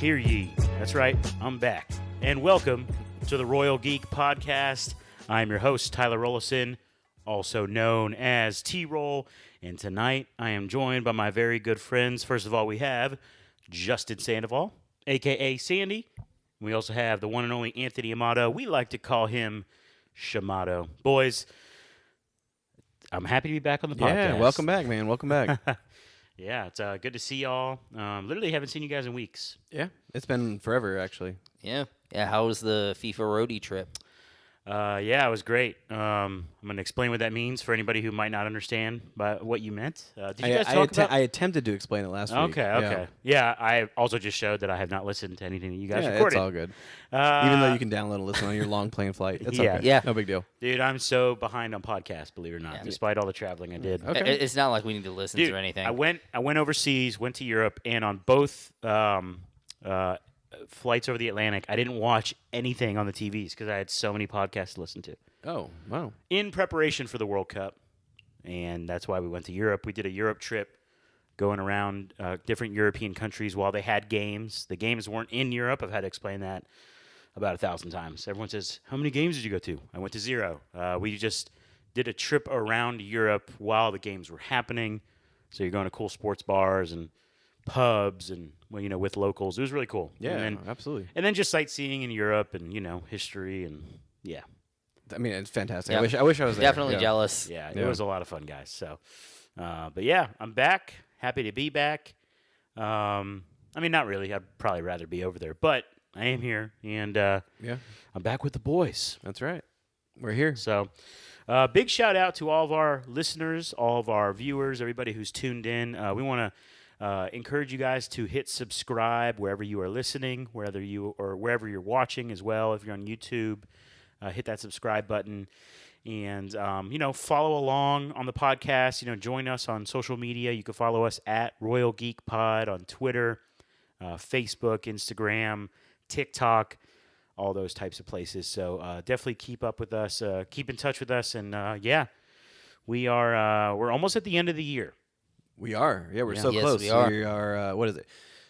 Hear ye. That's right, I'm back. And welcome to the Royal Geek Podcast. I'm your host, Tyler Rollison, also known as T-Roll. And tonight, I am joined by my very good friends. First of all, we have Justin Sandoval, a.k.a. Sandy. We also have the one and only Anthony Amato. We like to call him Shamato. Boys, I'm happy to be back on the podcast. Yeah, welcome back, man. Welcome back. Yeah, it's good to see y'all. Literally haven't seen you guys in weeks. Yeah, it's been forever, actually. Yeah. How was the FIFA roadie trip? Yeah, it was great. I'm going to explain what that means for anybody who might not understand what you meant. Did you guys talk about? I attempted to explain it last week. Okay. Yeah, I also just showed that I have not listened to anything that you guys recorded. It's all good. Even though you can download and listen on your long plane flight. It's okay. Yeah. No big deal. Dude, I'm so behind on podcasts, believe it or not, despite all the traveling I did. Okay. It's not like we need to listen to anything. I went overseas, went to Europe, and on both flights over the Atlantic, I didn't watch anything on the TVs because I had so many podcasts to listen to. Oh, wow. In preparation for the World Cup, and that's why we went to Europe. We did a Europe trip going around different European countries while they had games. The games weren't in Europe. I've had to explain that about 1,000 times. Everyone says, how many games did you go to? I went to 0. We just did a trip around Europe while the games were happening. So you're going to cool sports bars and pubs and, with locals. It was really cool. Yeah, absolutely. And then just sightseeing in Europe and, history and, yeah. I mean, it's fantastic. Yeah. I wish I was there. Definitely jealous. Yeah, it was a lot of fun, guys. So, but yeah, I'm back. Happy to be back. I mean, not really. I'd probably rather be over there, but I am here, and I'm back with the boys. That's right. We're here. So, big shout out to all of our listeners, all of our viewers, everybody who's tuned in. We want to encourage you guys to hit subscribe wherever you are listening, wherever you're watching as well. If you're on YouTube, hit that subscribe button. And, follow along on the podcast. Join us on social media. You can follow us at Royal Geek Pod on Twitter, Facebook, Instagram, TikTok, all those types of places. So definitely keep up with us, keep in touch with us. And, we're almost at the end of the year. We are. Yeah, we're so Yes, close. we are. We are, what is it?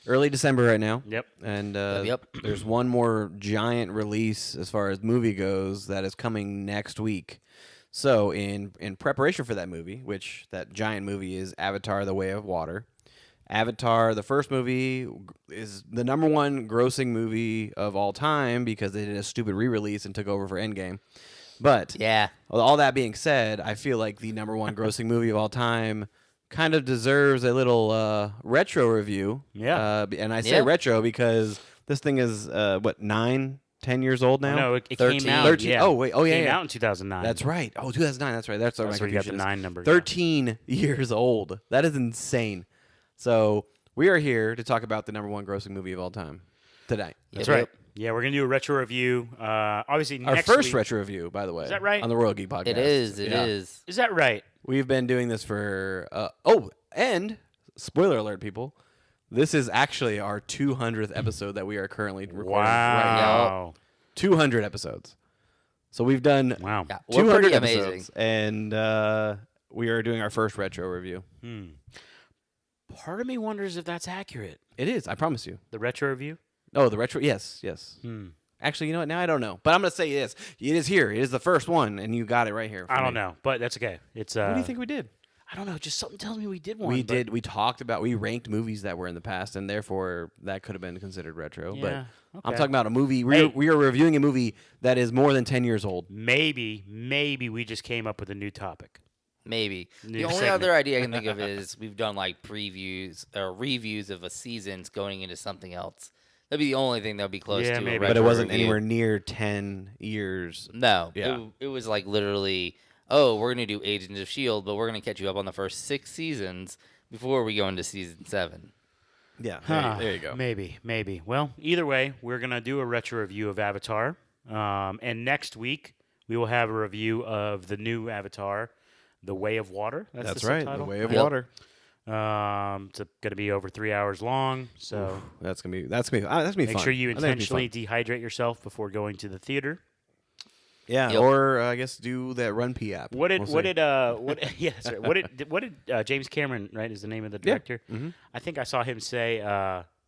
Early December right now. Yep. And Yep. there's one more giant release as far as movie goes that is coming next week. So in preparation for that movie, which that giant movie is Avatar: The Way of Water. Avatar, the first movie, is the number one grossing movie of all time because they did a stupid re-release and took over for Endgame. But Yeah. all that being said, I feel like the number one grossing movie of all time kind of deserves a little retro review. Yeah. And I say retro because this thing is, 9-10 years old now? No, it 13. came out. 13. Yeah. Oh, wait. Oh, yeah. It came yeah. out in 2009. That's right. Oh, 2009. That's right. That's where my you got the confusion. 9 number. 13 years old. That is insane. So we are here to talk about the number one grossing movie of all time today. That's right. Yeah, we're going to do a retro review. Obviously, Our next first week. retro review, by the way. Is that right? On the Royal Geek Podcast. It is. It is. Is that right? We've been doing this for... and spoiler alert, people. This is actually our 200th episode that we are currently recording right now. Wow. 200 episodes. So we've done Wow. Yeah, we're 200 pretty episodes, amazing. and we are doing our first retro review. Part of me wonders if that's accurate. It is, I promise you. The retro review? Oh, the retro? Yes. Actually, you know what? Now I don't know, but I'm going to say it is. It is here. It is the first one, and you got it right here. I don't know, but that's okay. It's What do you think we did? I don't know. Just something tells me we did one. We did. We talked about. We ranked movies that were in the past, and therefore that could have been considered retro. Yeah, But I'm okay. talking about a movie. Hey. We are reviewing a movie that is more than 10 years old. Maybe we just came up with a new topic. Maybe. New The only segment. other idea I can think of is we've done like previews or reviews of a season's going into something else. That'd be the only thing that would be close Yeah, to maybe. a But But it retro wasn't review. anywhere near 10 years. No. Yeah. It was like literally, we're going to do Agents of S.H.I.E.L.D., but we're going to catch you up on the first 6 seasons before we go into season 7. Yeah, Huh, there you go. Maybe. Well, either way, we're going to do a retro review of Avatar. And next week, we will have a review of the new Avatar, The Way of Water. That's the right. subtitle. The Way of Yep. Water. It's going to be over 3 hours long. So That's gonna be fun. make sure you I think it'll be intentionally fun. dehydrate yourself before going to the theater. Yeah, Yep. or I guess do that Run P app. What did We'll see. yeah, that's right. What did James Cameron, right, is the name of the director? Mm-hmm. I think I saw him say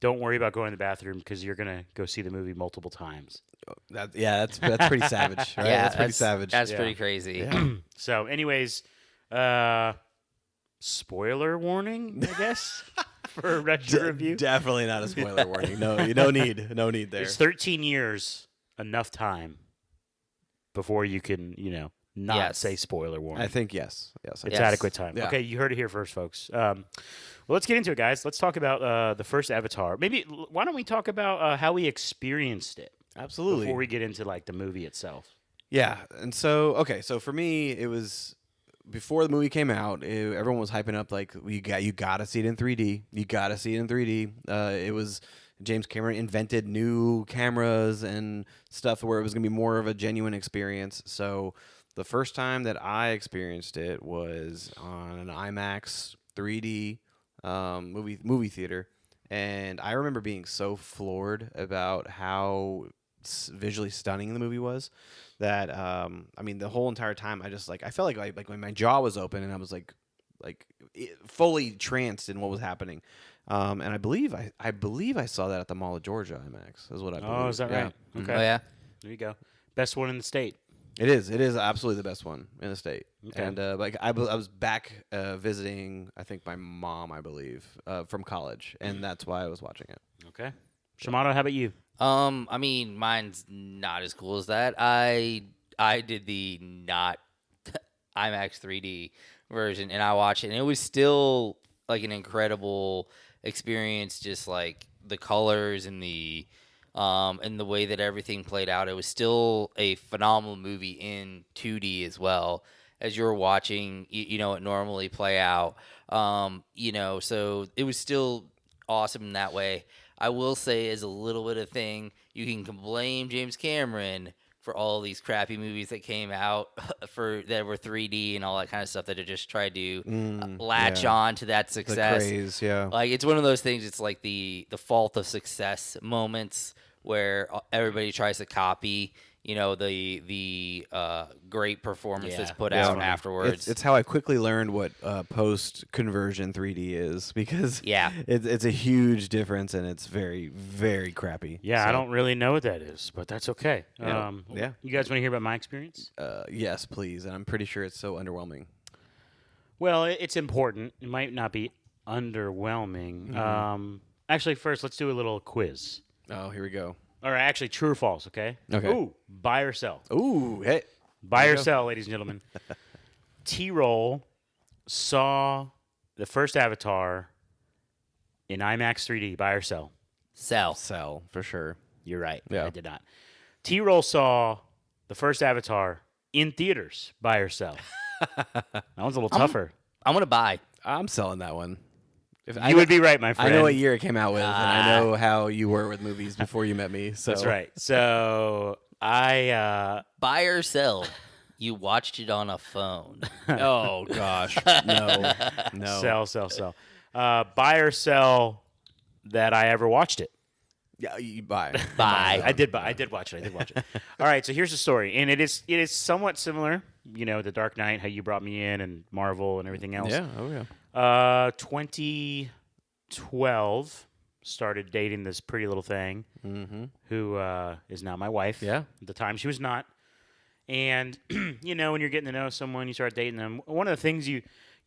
don't worry about going to the bathroom because you're gonna go see the movie multiple times. That's pretty savage, right? Yeah, That's pretty savage. That's Yeah. pretty crazy. Yeah. So, anyways, spoiler warning, I guess, for a retro review. Definitely not a spoiler warning. No, no need there. It's 13 years, enough time before you can, not Yes. say spoiler warning. I think yes. It's Yes. adequate time. Yeah. Okay, you heard it here first, folks. Well, let's get into it, guys. Let's talk about the first Avatar. Maybe why don't we talk about how we experienced it Absolutely. before we get into like the movie itself? Yeah, and so for me, it was before the movie came out. Everyone was hyping up like you got to see it in 3D. You got to see it in 3D. It was James Cameron invented new cameras and stuff where it was gonna be more of a genuine experience. So the first time that I experienced it was on an IMAX 3D movie theater, and I remember being so floored about how visually stunning the movie was that I mean the whole entire time I just I felt like when my jaw was open and I was fully tranced in what was happening. And I believe I saw that at the Mall of Georgia IMAX is what I believe. Oh, is that Yeah. right? Mhm. Okay. Oh yeah. There you go. Best one in the state. It is absolutely the best one in the state. Okay. And I was back visiting I think my mom I believe from college, and that's why I was watching it. Okay. Shimano, how about you? I mean, mine's not as cool as that. I did the not IMAX 3D version, and I watched it, and it was still like an incredible experience. Just like the colors and the way that everything played out, it was still a phenomenal movie in 2D as well as you're watching. It normally play out. So it was still awesome in that way. I will say, as a little bit of thing, you can blame James Cameron for all these crappy movies that came out that were 3D and all that kind of stuff that have just tried to latch on to that The success. craze, yeah. Like, it's one of those things. It's like the fault of success moments where everybody tries to copy, the great performance that's put Yeah. out afterwards. It's how I quickly learned what post-conversion 3D is, because it's a huge difference and it's very, very crappy. Yeah, So, I don't really know what that is, but that's okay. Yeah. You guys want to hear about my experience? Yes, please. And I'm pretty sure it's so underwhelming. Well, it's important. It might not be underwhelming. Actually, first, let's do a little quiz. Oh, here we go. All right, actually, true or false, okay? Okay. Ooh, buy or sell. Ooh, hey. Buy There or you go. sell, ladies and gentlemen. T-Roll saw the first Avatar in IMAX 3D. Buy or sell? Sell. Sell, for sure. You're right. Yeah. I did not. T-Roll saw the first Avatar in theaters. Buy or sell? That one's a little tougher. I'm going to buy. I'm selling that one. You would be right, my friend. I know what year it came out with, and I know how you were with movies before you met me. So That's right. So I Buy or sell. You watched it on a phone. Oh gosh, no. sell. Buy or sell that I ever watched it. Yeah, you buy. Buy. I did watch it. All right, so here's the story, and it is somewhat similar. The Dark Knight, how you brought me in, and Marvel and everything else. Yeah. Oh yeah. 2012 started dating this pretty little thing who is now my wife. Yeah. At the time, she was not. And, when you're getting to know someone, you start dating them. One of the things you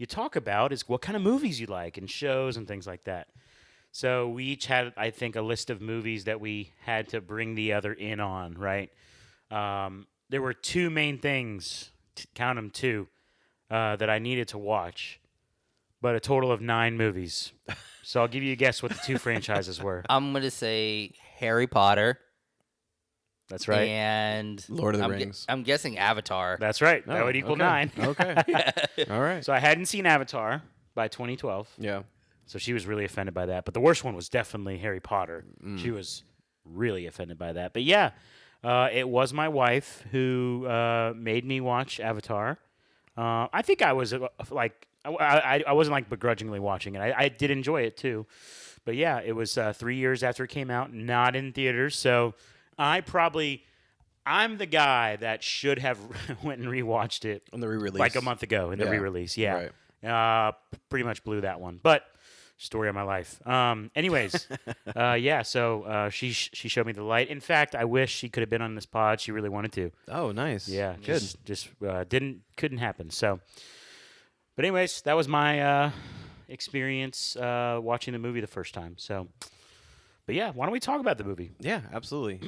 talk about is what kind of movies you like and shows and things like that. So we each had, I think, a list of movies that we had to bring the other in on, right? There were two main things, count them two, that I needed to watch, but a total of 9 movies. So I'll give you a guess what the 2 franchises were. I'm going to say Harry Potter. That's right. And Lord of the Rings. I'm guessing Avatar. That's right. That Oh, would equal okay. 9. Okay. All right. So I hadn't seen Avatar by 2012. Yeah. So she was really offended by that. But the worst one was definitely Harry Potter. She was really offended by that. But yeah, it was my wife who made me watch Avatar. I think I was I wasn't begrudgingly watching it. I did enjoy it too. But yeah, it was 3 years after it came out, not in theaters. So I'm the guy that should have went and rewatched it On the re-release. like a month ago in the Yeah. re-release. Yeah. Right. Pretty much blew that one. But Story of my life. Anyways, yeah. So she showed me the light. In fact, I wish she could have been on this pod. She really wanted to. Oh, nice. Yeah, Good. just couldn't happen. So, but anyways, that was my experience watching the movie the first time. So, but yeah, why don't we talk about the movie? Yeah, absolutely.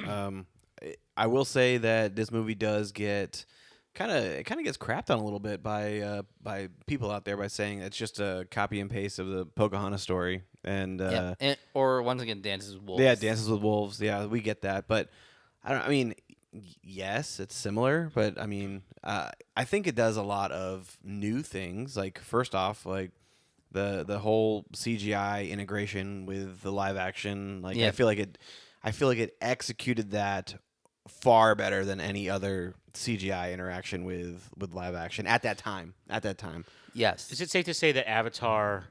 I will say that this movie does get kind of gets crapped on a little bit by people out there by saying it's just a copy and paste of the Pocahontas story, and or once again, Dances with Wolves. yeah, Dances with Wolves. Yeah, we get that, but I mean, yes, it's similar, but I mean, I think it does a lot of new things. Like first off, like the whole CGI integration with the live action. Like Yeah. I feel like it executed that far better than any other CGI interaction with live action at that time. Yes. Is it safe to say that Avatar,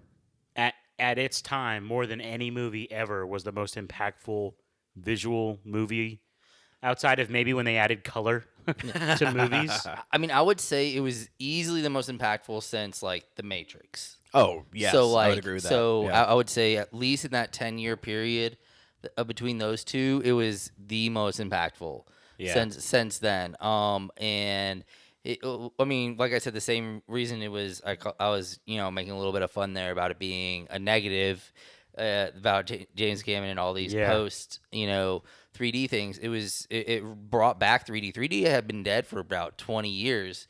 at its time, more than any movie ever, was the most impactful visual movie outside of maybe when they added color to movies? I mean, I would say it was easily the most impactful since like The Matrix. Oh yes, So like, I would agree with that. so Yeah. I would say at least in that 10-year period between those two, it was the most impactful Yeah. since then. And I mean, like I said, the same reason it was. I was making a little bit of fun there about it being a negative about James Cameron and all these Yeah. post 3D things. It brought back 3D. 3D had been dead for about 20 years.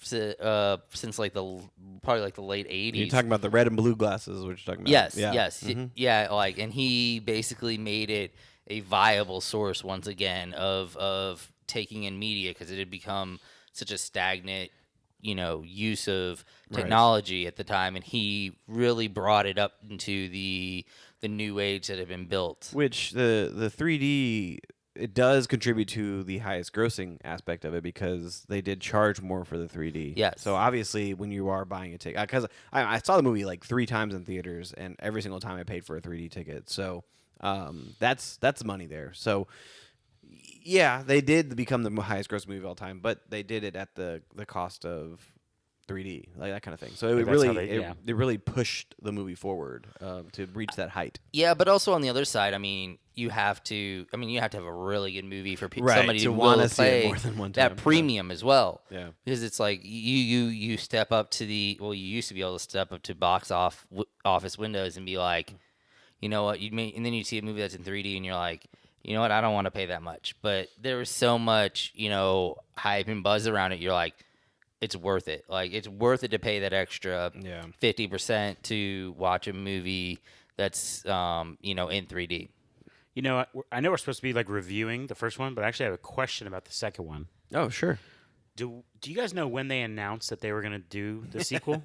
Since like probably like the late 80s. You're talking about the red and blue glasses, what you're talking about. Yes, Yeah. yes, Mhm. yeah. Like, and he basically made it a viable source once again of taking in media because it had become such a stagnant, use of technology at the time, and he really brought it up into the new age that had been built. Which the 3D, it does contribute to the highest grossing aspect of it because they did charge more for the 3D. Yes. So obviously, when you are buying a ticket, because I saw the movie like 3 times in theaters, and every single time I paid for a 3D ticket. So that's money there. So yeah, they did become the highest grossing movie of all time, but they did it at the cost of 3D, like that kind of thing. So it That's really how they- it really pushed the movie forward to reach that height. Yeah, but also on the other side, I mean, you have to have a really good movie for Right, somebody to to wanna really see it pay more than one that time, yeah. premium as well. Yeah. Because it's like you step up to you used to be able to step up to office windows and be like, you know what, and then you see a movie that's in 3D and you're like, you know what, I don't want to pay that much. But there was so much, hype and buzz around it. You're like, it's worth it. Like, it's worth it to pay that extra 50% to watch a movie that's, in 3D. I know we're supposed to be like reviewing the first one, but I actually have a question about the second one. Oh, sure. Do you guys know when they announced that they were going to do the sequel?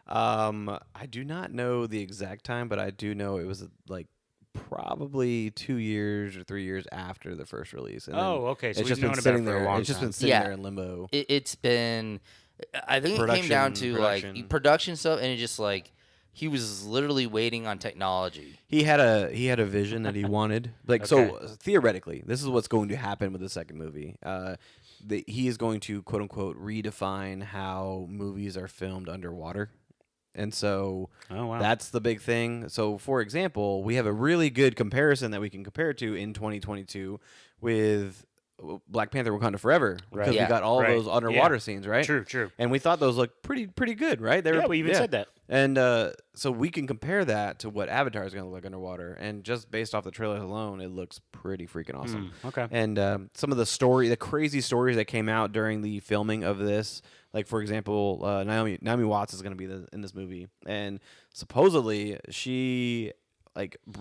I do not know the exact time, but I do know it was like probably 2 years or 3 years after the first release. And then okay. So it's we've just known been about sitting it for there. a long It's just time. been sitting Yeah. there in limbo. It's been, I think it came down to Production. like production stuff, and it just like he was literally waiting on technology. He had a vision that he wanted. Like so, theoretically, this is what's going to happen with the second movie. He is going to quote unquote redefine how movies are filmed underwater. And so that's the big thing. So, for example, we have a really good comparison that we can compare to in 2022 with Black Panther: Wakanda Forever, because we got all those underwater scenes, right? True. And we thought those looked pretty good, right? We even said that. And so we can compare that to what Avatar is going to look like underwater, and just based off the trailers alone, it looks pretty freaking awesome. Okay. And some of the crazy stories that came out during the filming of this, like for example, Naomi Watts is going to be in this movie, and supposedly she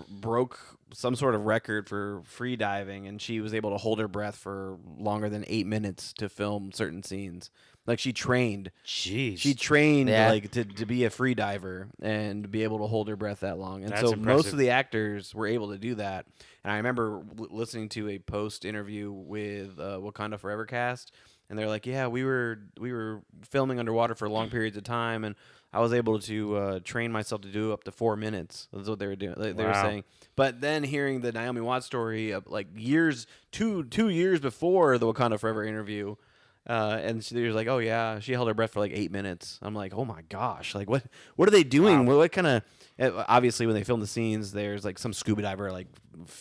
broke some sort of record for free diving, and she was able to hold her breath for longer than 8 minutes to film certain scenes. Like she trained. Jeez. She trained Yeah. to be a free diver and be able to hold her breath that long. And That's so impressive. most of the actors were able to do that. And I remember listening to a post interview with Wakanda Forever cast, and they're like, "Yeah, we were filming underwater for long periods of time, and I was able to train myself to do up to 4 minutes." That's what they were doing. They were saying. But then hearing the Naomi Watts story, like two years before the Wakanda Forever interview, And she was like, "Oh yeah, she held her breath for like 8 minutes." I'm like, "Oh my gosh, like what are they doing? Wow. What kind of?" Obviously, when they film the scenes, there's like some scuba diver like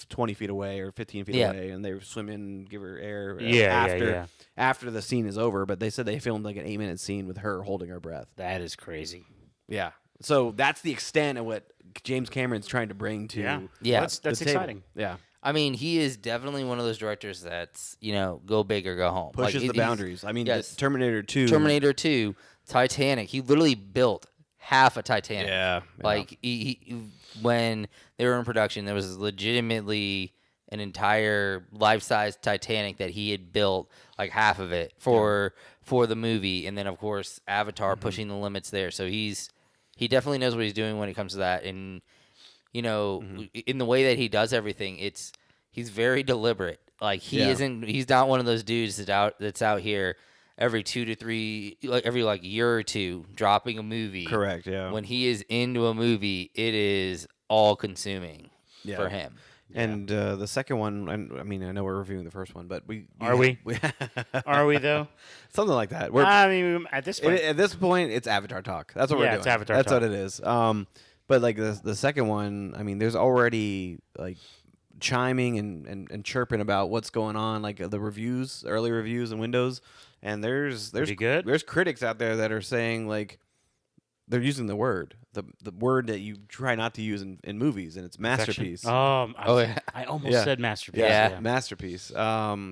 20 feet away or 15 feet Yeah. away, and they swim in, give her air. Yeah. After the scene is over, but they said they filmed like an 8-minute scene with her holding her breath. That is crazy. Yeah. So that's the extent of what James Cameron's trying to bring to Yeah. Yeah. That's the table. exciting. Yeah. I mean, he is definitely one of those directors that's, go big or go home. Pushes the he's- boundaries. I mean, yes. Terminator 2. Terminator 2, Titanic. He literally built half a Titanic. Yeah. Like he when they were in production, there was legitimately an entire life-size Titanic that he had built, like half of it for the movie, and then of course Avatar pushing the limits there. So he definitely knows what he's doing when it comes to that, and in the way that he does everything, he's very deliberate. Like he's not one of those dudes that's out here every 2 to 3 every year or two dropping a movie. Correct, yeah. When he is into a movie, it is all consuming for him. And the second one, I mean, I know we're reviewing the first one, but Are we? Are we though? Something like that. I mean, at this point, At this point, it's Avatar talk. That's what we're doing. it's Avatar That's talk. what it is. But like the second one, I mean, there's already like chiming and chirping about what's going on, like the reviews, early reviews and Windows, and there's Pretty good. there's critics out there that are saying like they're using the word word that you try not to use in movies, and it's masterpiece. I almost Yeah. said masterpiece. Yeah. Masterpiece.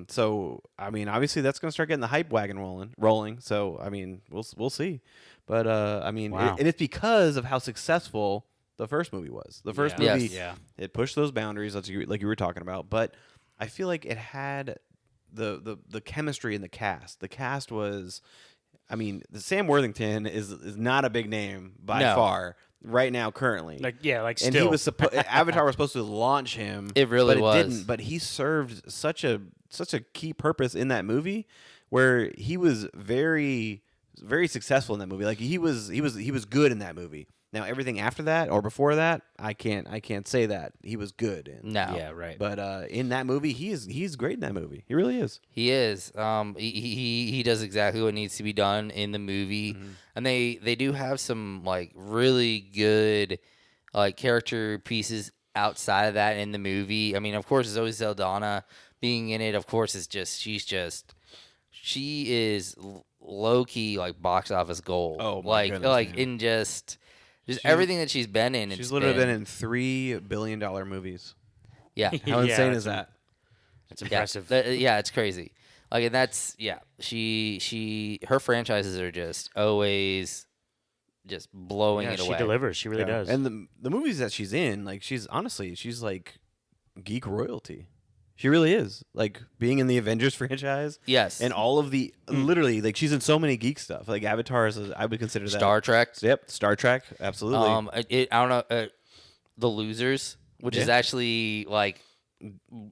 So I mean, obviously that's going to start getting the hype wagon rolling. So I mean, we'll see. But I mean, Wow. and it's because of how successful the first movie was. The first movie, Yes. it pushed those boundaries, like you were talking about. But I feel like it had the chemistry in the cast. The cast was, I mean, the Sam Worthington is not a big name by far right now currently. Like And he still. was Avatar was supposed to launch him. It really but was. didn't. But he served such a key purpose in that movie, where he was very very successful in that movie. Like he was good in that movie. Now everything after that or before that, I can't say that he was good in. No. Yeah, right. But in that movie, he's great in that movie. He really is. He is. He does exactly what needs to be done in the movie, and they do have some like really good like character pieces outside of that in the movie. I mean, of course, Zoe Saldana being in it. Of course, she is low key like box office gold. Oh, my like goodness, like man. in just everything that she's been in. She's literally been in $3 billion movies. Yeah. How insane that's is that? It's impressive. Yeah, it's crazy. Like, and that's her franchises are just always just blowing it she away. delivers. She really does. And the movies that she's in, like she's like geek royalty. She really is. Like being in the Avengers franchise. Yes. And all of the literally like she's in so many geek stuff. Like Avatar is I would consider that Star Trek. Yep, Star Trek, absolutely. I don't know. The Losers, which is actually like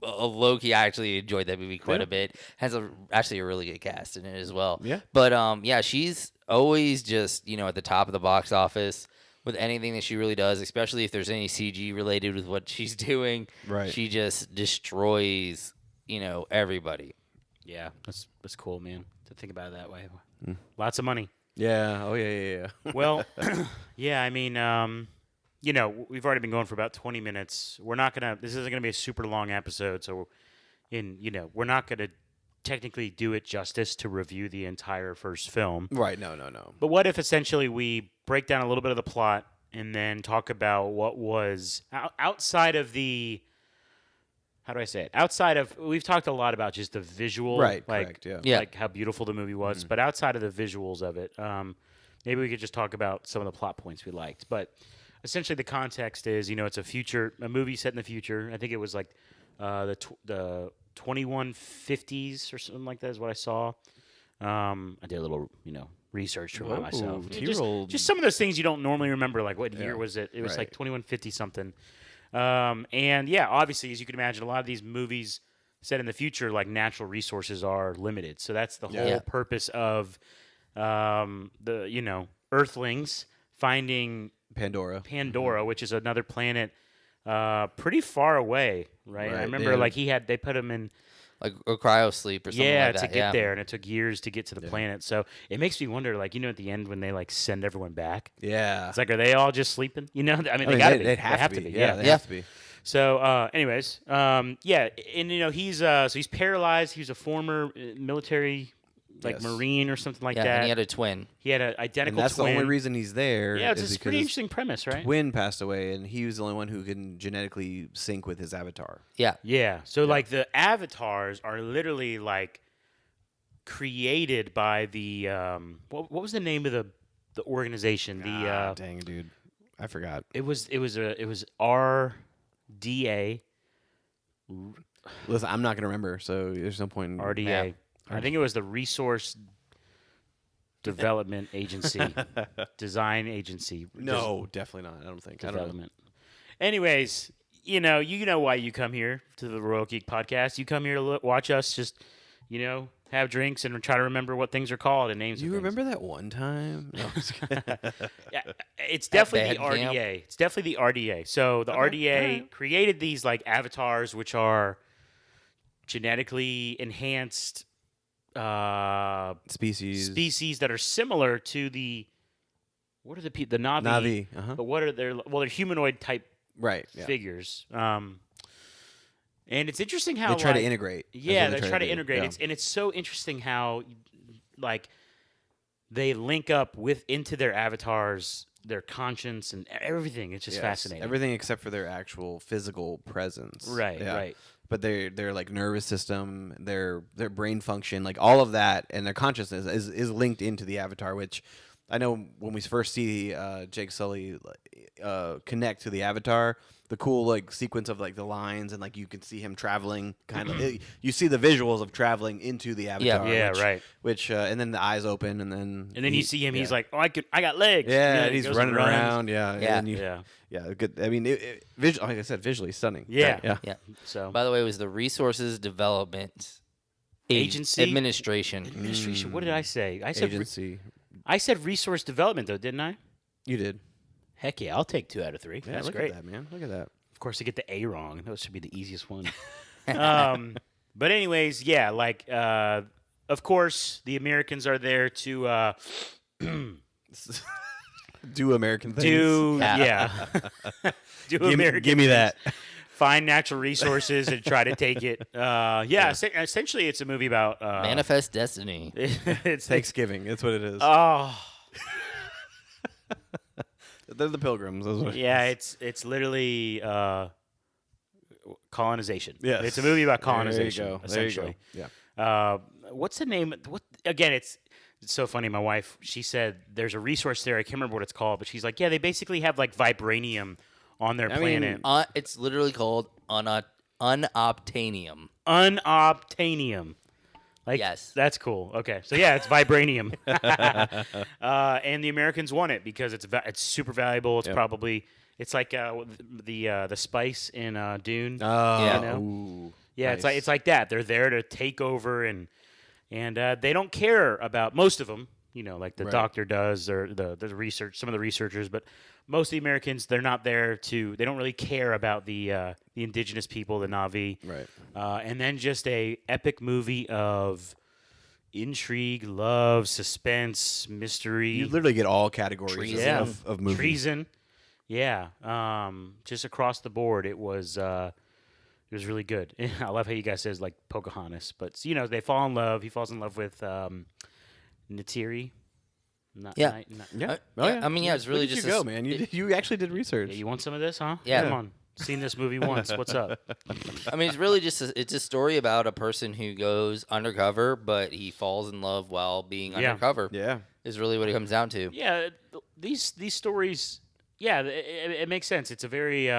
a low key. I actually enjoyed that movie quite a bit. Has actually a really good cast in it as well. Yeah. But she's always just at the top of the box office with anything that she really does, especially if there's any CG related with what she's doing. Right. She just destroys everybody. yeah, that's cool, man. To think about it that way. Lots of money. Yeah. Oh yeah. Well, yeah. I mean, we've already been going for about 20 minutes. This isn't gonna be a super long episode, so we're not gonna technically do it justice to review the entire first film. Right. No. But what if essentially we break down a little bit of the plot and then talk about what was outside of the. How do I say it? Outside of, we've talked a lot about just the visual, Right, like, correct, yeah. like how beautiful the movie was. But outside of the visuals of it, maybe we could just talk about some of the plot points we liked. But essentially, the context is, it's a movie set in the future. I think it was like the 2150s or something like that is what I saw. I did a little, research for myself. Just some of those things you don't normally remember. Like, what year was it? It was like 2150 something. And yeah, obviously, as you can imagine, a lot of these movies set in the future, like natural resources are limited. So that's the whole purpose of the Earthlings finding Pandora, which is another planet pretty far away, right? I remember They they put him in like or cryo sleep or something Yeah, like that. to get there, and it took years to get to the planet. So it makes me wonder, like, at the end when they like send everyone back, Yeah. it's like, are they all just sleeping? I mean, they gotta be. They'd have to be. Yeah. They have to be. So, anyways, yeah, and he's so he's paralyzed. He was a former military, like Yes. Marine or something like Yeah, that. and he had a twin. He had an identical And that's twin. the only reason he's there. Yeah, it's is a because pretty his interesting premise, right? twin passed away, and he was the only one who can genetically sync with his avatar. Yeah. Yeah. So like the avatars are literally like created by the what was the name of the organization? Dang, dude, I forgot. It was RDA. Listen, I'm not gonna remember, so there's no point. RDA. Yeah. I think it was the Resource Development Agency, Design Agency. No, definitely not. I don't think. I don't know. Development. Anyways, you know why you come here to the Royal Geek Podcast. You come here to watch us just, have drinks and try to remember what things are called and names. Do you of things. remember that one time? No, I'm just kidding. Yeah, it's definitely the band camp? RDA. It's definitely the RDA. So the RDA alright. created these like avatars, which are genetically enhanced species that are similar to the what are the Navi? Navi. Uh-huh. But what are they're humanoid type Right. Yeah. figures. And it's interesting how They try to like, integrate. That's Yeah, what they try to do. integrate. Yeah. It's so interesting how like they link up into their avatars, their conscience, and everything. It's just Yes, fascinating. Everything except for their actual physical presence. Right, Yeah. right. But their like nervous system, their brain function, like all of that, and their consciousness is linked into the avatar. Which I know when we first see Jake Sully connect to the avatar, the cool like sequence of like the lines and like you can see him traveling, kind of. You see the visuals of traveling into the avatar. Yeah, which, right. Which and then the eyes open and then You see him. He's like, "Oh, I got legs." yeah, he and he's goes running runs. around. Yeah, and Yeah. then Yeah. yeah. Good. I mean, like I said, visually stunning. Yeah. yeah. Yeah. So By the way, it was the Resources Development Agency? Administration. administration. What did I say? Agency. I said resource development though, didn't I? You did. Heck yeah, I'll take 2 out of 3. Yeah, That's look great. at that, man. Look at that. Of course, to get the A wrong, that should be the easiest one. But anyways, yeah, like of course the Americans are there to Do American things. do American Give me things. that. Find natural resources and try to take it. Essentially, it's a movie about Manifest Destiny. It's Thanksgiving. That's what it is. oh They're the pilgrims. That's what yeah, it's literally colonization. Yes. It's a movie about There you colonization. go. There you Essentially, go. Yeah. What's the name? What again? It's so funny. My wife, she said there's a resource there. I can't remember what it's called, but she's like, yeah, they basically have like vibranium on their I mean, planet. It's literally called unobtainium. Unobtainium. Like, Yes. That's cool. Okay. So, yeah, it's vibranium. And the Americans want it because it's super valuable. It's Yep. probably, it's like the spice in Dune. Oh, you know? ooh, Yeah, nice. it's like that. They're there to take over, and they don't care about most of them. Like the Right. doctor does, or the research, some of the researchers, but most of the Americans, they're not there to. They don't really care about the indigenous people, the Na'vi. Right. And then just a epic movie of intrigue, love, suspense, mystery. You literally get all categories Treason. of movie. Treason. Yeah. Just across the board, it was really good. I love how you guys says like Pocahontas, but they fall in love. He falls in love with Neytiri. Yeah. Yeah. I mean, yeah, it's really Look at just you a go, s- man. You actually did research. Yeah, you want some of this, huh? Yeah. Come on. Seen this movie once. What's up? I mean, it's really just it's a story about a person who goes undercover, but he falls in love while being Yeah. undercover. Yeah. Is really what it comes down to. Yeah, these stories, yeah, it makes sense. It's a very,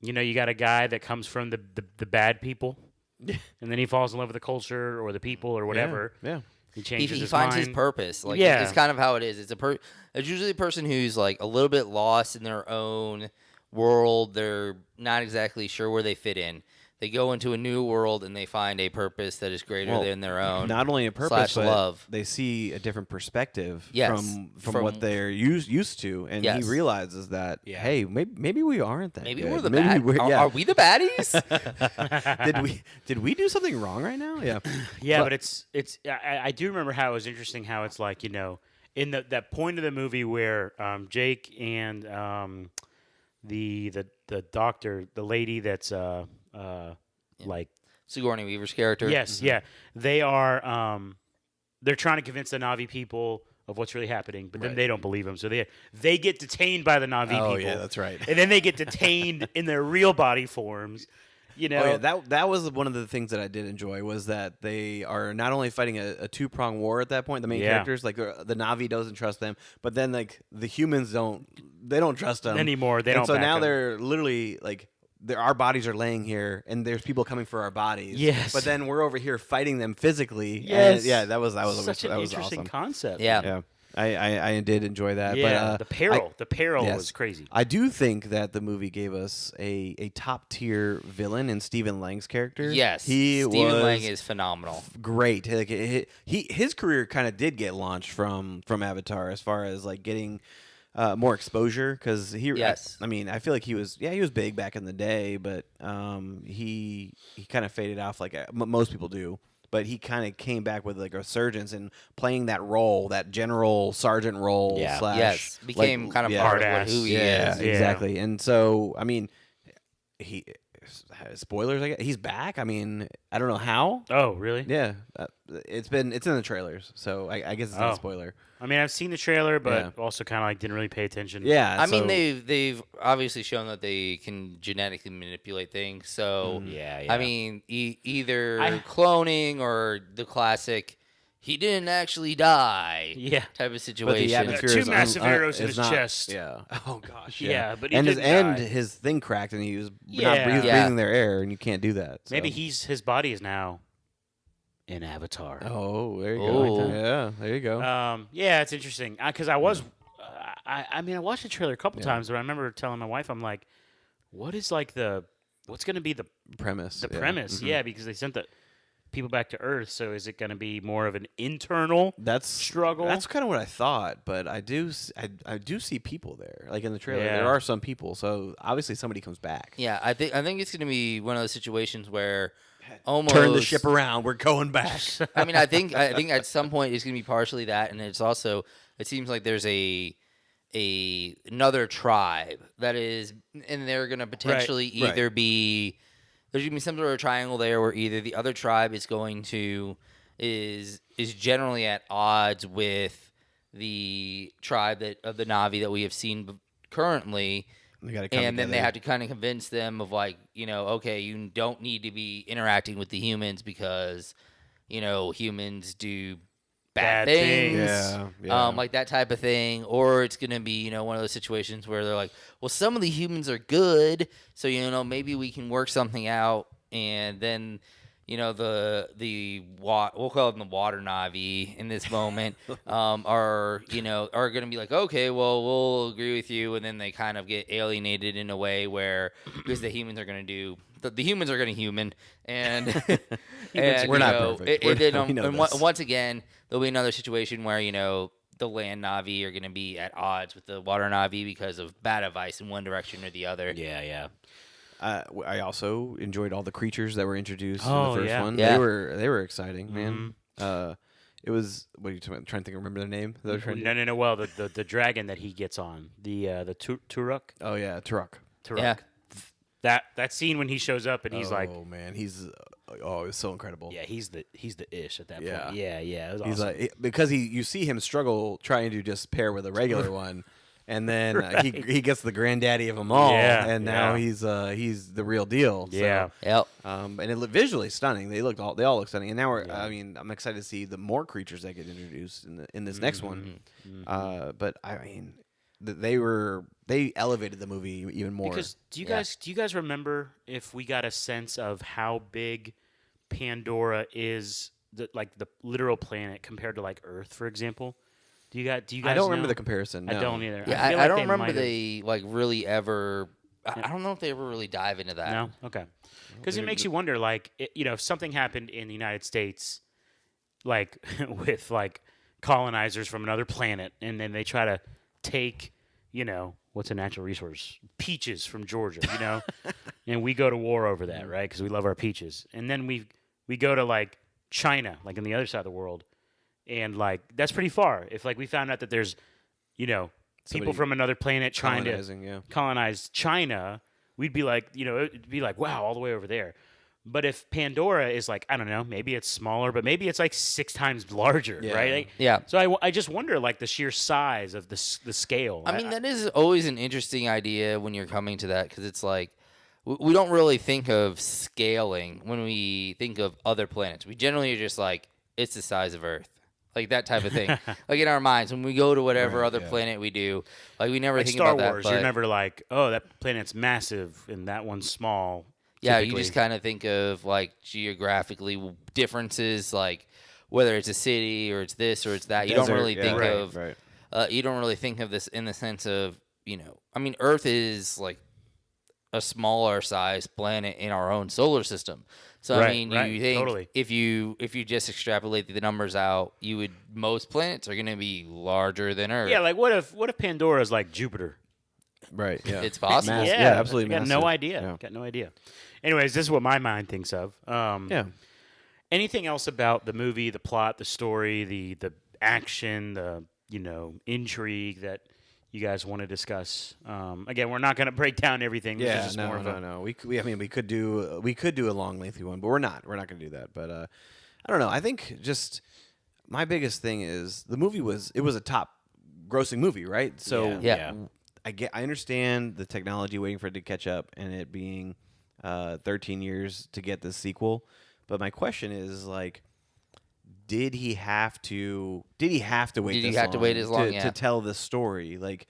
you got a guy that comes from the bad people, and then he falls in love with the culture or the people or whatever. Yeah. He changes He his finds mind. his purpose. Like Yeah. it's kind of how it is. It's usually a person who's like a little bit lost in their own world. They're not exactly sure where they fit in. they go into a new world and they find a purpose that is greater Well, than their own. Not only a purpose, slash but love. they see a different perspective Yes, from what they're used to, and Yes. he realizes that Yeah. hey, maybe we aren't that. Maybe good. we're the bad. Are we the baddies? did we do something wrong right now? Yeah. Yeah, but it's I do remember how it was interesting how it's like, you know, in that point of the movie where Jake and the doctor, the lady that's like Sigourney Weaver's character. yes, yeah, they are they're trying to convince the Navi people of what's really happening, but then Right. they don't believe them, so they get detained by the Navi Oh people. yeah, that's right. And then they get detained in their real body forms. You know, Oh, yeah, that was one of the things that I did enjoy was that they are not only fighting a two-pronged war at that point. The main Yeah. characters, like the Navi, doesn't trust them, but then like the humans don't trust them Anymore. They and don't So back now them. they're literally like. Our bodies are laying here, and there's people coming for our bodies. Yes. but then we're over here fighting them physically. Yes. and yeah, that was such an that was interesting awesome. concept. Yeah. Yeah, I did enjoy that. Yeah, but the peril yes. was crazy. I do think that the movie gave us a top tier villain in Stephen Lang's character. Yes. he Stephen was Lang is phenomenal. great. Like his career kind of did get launched from Avatar as far as like getting more exposure because he. Yes. I mean, I feel like he was big back in the day, but he kind of faded off like most people do. But he kind of came back with like a resurgence and playing that role, that general sergeant role. Yeah. Slash, Yes. Became like, kind of yeah. part of Hard-ass. who he Yeah, is. Yeah. exactly. And so, I mean, he spoilers. I guess he's back. I mean, I don't know how. Oh, really? Yeah, it's in the trailers, so I guess it's not Oh. a spoiler. I mean, I've seen the trailer, but Yeah. also kind of like didn't really pay attention. Yeah, I mean, so- they've obviously shown that they can genetically manipulate things. So, Yeah. I mean, either I- cloning or the classic, he didn't actually die Yeah. type of but the situation. atmosphere Two is massive arrows in is his not- chest. Yeah. Oh gosh. Yeah, but he and didn't die. his thing cracked, and he was Yeah. not breathing, Yeah. breathing their air, and you can't do that. So. Maybe his body is now in Avatar. Oh, there you Oh. go. Yeah, there you go. Yeah, it's interesting because I was, I mean, I watched the trailer a couple times, but I remember telling my wife, I'm like, what is like what's going to be the premise. premise? Mhm. Yeah, because they sent the people back to Earth, so is it going to be more of an internal That's struggle? That's kind of what I thought, but I do see people there, like in the trailer. Yeah. There are some people, so obviously somebody comes back. Yeah, I think it's going to be one of those situations where almost Turn the ship around. We're going back. I mean, I think at some point it's going to be partially that, and it's also it seems like there's another tribe that is, and they're going to potentially Right. either be there's going to be some sort of triangle there where either the other tribe is going to is generally at odds with the tribe of the Navi that we have seen currently. They gotta come And then they together. have to kind of convince them of like, okay, you don't need to be interacting with the humans because, humans do bad Bad things. things. Yeah. Like that type of thing. Or it's going to be, one of those situations where they're like, well, some of the humans are good. So, maybe we can work something out. And then, we'll call them the water Navi in this moment, are going to be like, okay, well, we'll agree with you. And then they kind of get alienated in a way where, because the humans are going to do, the humans are going to human. And, and We're not perfect. We know this. once again, there'll be another situation where, the land Navi are going to be at odds with the water Navi because of bad advice in one direction or the other. yeah. I also enjoyed all the creatures that were introduced in Oh, the first yeah. one. Yeah. They were exciting, man. It was what are you talking about? Trying to remember their name? They were trying to- No. Well, the dragon that he gets on the Turok. Oh yeah, Turok. Yeah. That scene when he shows up and he's like, oh man, he's it's so incredible. yeah, he's the ish at that Yeah. point. Yeah. It was He's awesome. like because you see him struggle trying to just pair with a regular one, and then he gets the granddaddy of them all, Yeah, and now yeah. he's the real deal. So, Yeah. Yep. and it looked visually stunning. They all look stunning, and now I'm excited to see the more creatures that get introduced in this next one. But I mean, they elevated the movie even more. Because do you guys remember if we got a sense of how big Pandora is, the literal planet compared to like Earth, for example? Do you guys? I don't remember know? the comparison. I No. don't either. Yeah, feel I like don't they remember might have- they like really ever I don't know if they ever really dive into that. No, okay. Because it makes you wonder, like, if something happened in the United States, like with like colonizers from another planet, and then they try to take, what's a natural resource? Peaches from Georgia, and we go to war over that, right? Because we love our peaches, and then we go to like China, like on the other side of the world, and like that's pretty far. If like we found out that there's, people Somebody from another planet trying to yeah. colonize China, we'd be like, it'd be like, wow, all the way over there. But if Pandora is like, I don't know, maybe it's smaller, but maybe it's like 6 times larger, Yeah. right? Like, Yeah. So I just wonder, like, the sheer size of the scale. I mean, that is always an interesting idea when you're coming to that, because it's like we don't really think of scaling when we think of other planets. We generally are just like, it's the size of Earth. Like that type of thing. Like in our minds, when we go to whatever other planet we do, like we never like think Star about Wars, that. you're never like, oh, that planet's massive and that one's small. Yeah, typically. you just kind of think of like geographically differences, like whether it's a city or it's this or it's that. You don't Desert, really yeah. think Right, of right. you don't really think of this in the sense of, I mean, Earth is like a smaller size planet in our own solar system. So I Right, mean, right, you think totally. if you just extrapolate the numbers out, most planets are going to be larger than Earth. Yeah, like what if Pandora is like Jupiter? Right. Yeah. It's possible. Mass- Yeah, absolutely. Got no massive. idea. Yeah. Got no idea. Anyways, this is what my mind thinks of. Yeah. Anything else about the movie, the plot, the story, the action, the intrigue that you guys want to discuss? Again, we're not going to break down everything. This is Yeah, just more of a, no. I mean, we could do a long, lengthy one, but we're not. We're not going to do that. But I don't know. I think just my biggest thing is the movie was a top grossing movie, right? So Yeah. I understand the technology waiting for it to catch up and it being 13 years to get the sequel. But my question is like, did he have to wait? Did he have to wait as long? to tell the story? Like,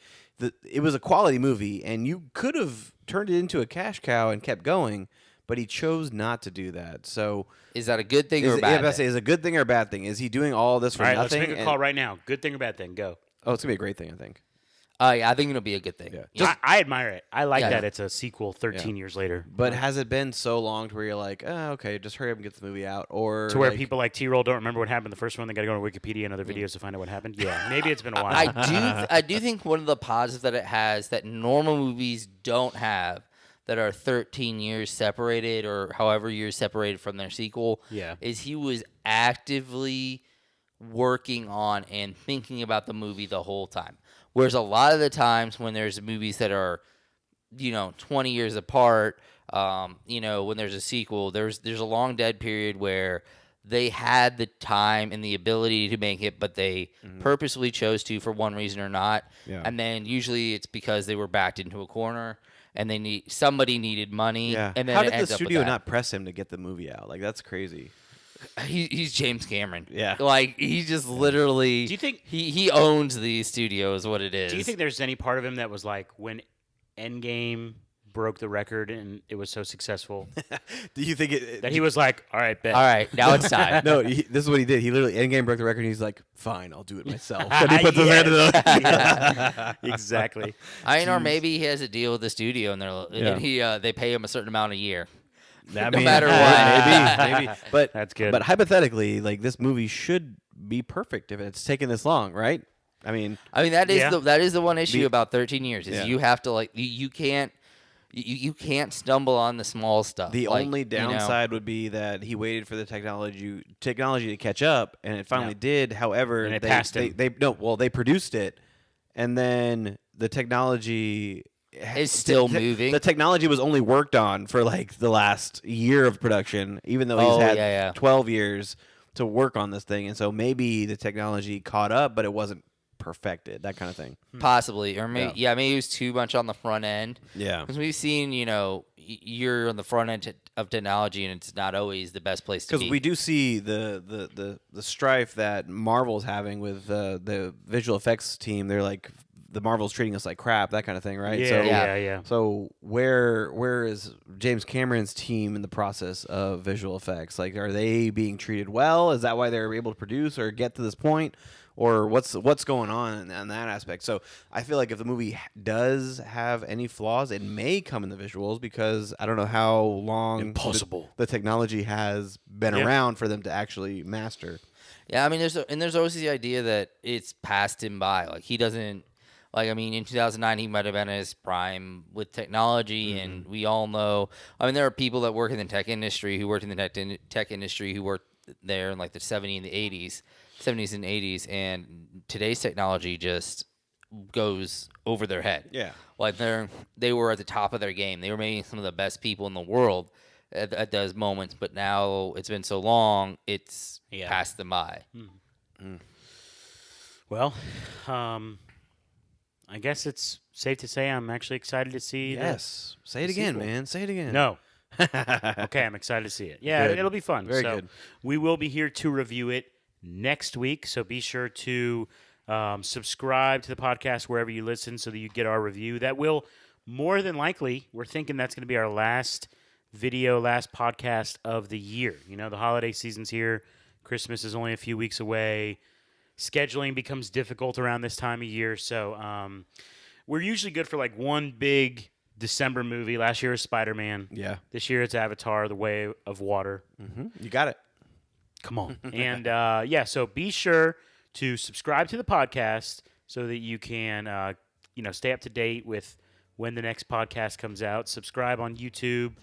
it was a quality movie, and you could have turned it into a cash cow and kept going, but he chose not to do that. So, Is that a good thing or a is bad it thing? a good thing or a bad thing? Is he doing all this for all right, let's nothing? make a call right now. Good thing or bad thing? Go. Oh, it's gonna be a great thing, I think. Yeah, I think it'll be a good thing. Yeah. I admire it. I like Yeah. that it's a sequel 13 years later. But has it been so long to where you're like, oh, okay, just hurry up and get the movie out, or To where like, people like T-Roll don't remember what happened in the first one. They got to go to Wikipedia and other videos to find out what happened. Yeah, maybe it's been a while. I do think one of the positives that it has that normal movies don't have, that are 13 years separated or however years separated from their sequel, Yeah. is he was actively working on and thinking about the movie the whole time. Whereas a lot of the times when there's movies that are, 20 years apart, when there's a sequel, there's a long dead period where they had the time and the ability to make it, but they purposely chose to for one reason or not. Yeah. And then usually it's because they were backed into a corner and somebody needed money. yeah. And then How it did the ends up with studio that. not press him to get the movie out? Like, that's crazy. He's James Cameron. Yeah. Like, he just literally. Do you think- he owns the studio? Is what it is. Do you think there's any part of him that was like when Endgame broke the record and it was so successful Do you think it? that he was like, all right, bet. All right, now it's time. No, this is what he did. He literally Endgame broke the record. And he's like, "Fine, I'll do it myself." And he puts his hand in the Yes. Exactly. Or maybe he has a deal with the studio, and they pay him a certain amount a year. I No matter what. maybe. But That's good. But hypothetically, like this movie should be perfect if it's taken this long, right? I mean, that is Yeah. that is the one issue about 13 years is Yeah. you have to you can't stumble on the small stuff. the Like, only downside would be that he waited for the technology to catch up, and it finally did. However, And it they passed him. they produced it, and then the technology Is still moving. The technology was only worked on for like the last year of production, even though he's had 12 years to work on this thing, and so maybe the technology caught up, but it wasn't perfected, that kind of thing. Possibly, or maybe maybe it was too much on the front end. Yeah. Because we've seen, you're on the front end of technology, and it's not always the best place to be. Because we do see the strife that Marvel's having with the visual effects team. They're like, the Marvel's treating us like crap, that kind of thing, right? Yeah, So, yeah. So where is James Cameron's team in the process of visual effects? Like, are they being treated well? Is that why they're able to produce or get to this point? or what's going on in that aspect. So I feel like if the movie does have any flaws, it may come in the visuals because I don't know how long Impossible. the technology has been Yeah. around for them to actually master. Yeah, I mean, there's always the idea that it's passed him by. Like he doesn't. Like I mean, in 2009, he might have been at his prime with technology, and we all know. I mean, there are people that work in the tech industry who worked in the tech industry who worked there in like the 70s and the 70s and 80s, and today's technology just goes over their head. Yeah. Like they were at the top of their game. They were maybe some of the best people in the world at those moments, but now it's been so long, it's passed them by. Well, I guess it's safe to say I'm actually excited to see. Yes. Say it again, sequel. man. Say it again. No. Okay, I'm excited to see it. Yeah, Good. it'll be fun. Very so good. we will be here to review it next week. So be sure to subscribe to the podcast wherever you listen so that you get our review. That will more than likely, we're thinking that's going to be our last video, last podcast of the year. You know, the holiday season's here. Christmas is only a few weeks away. Scheduling becomes difficult around this time of year. So we're usually good for like one big December movie. Last year was Spider-Man. Yeah. This year it's Avatar, The Way of Water. You got it. Come on. And so be sure to subscribe to the podcast so that you can stay up to date with when the next podcast comes out. Subscribe on YouTube.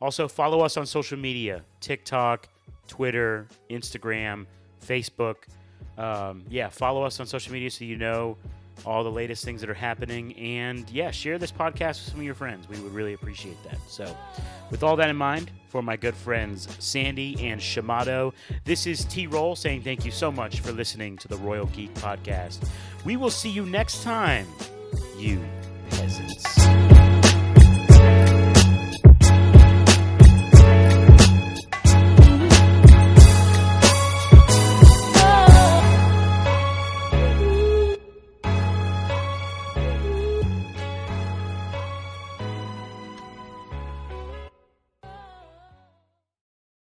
Also follow us on social media, TikTok, Twitter, Instagram, Facebook. Follow us on social media so you know all the latest things that are happening. And, share this podcast with some of your friends. We would really appreciate that. So, with all that in mind, for my good friends Sandy and Shamato, this is T-Roll saying thank you so much for listening to the Royal Geek Podcast. We will see you next time, you peasants.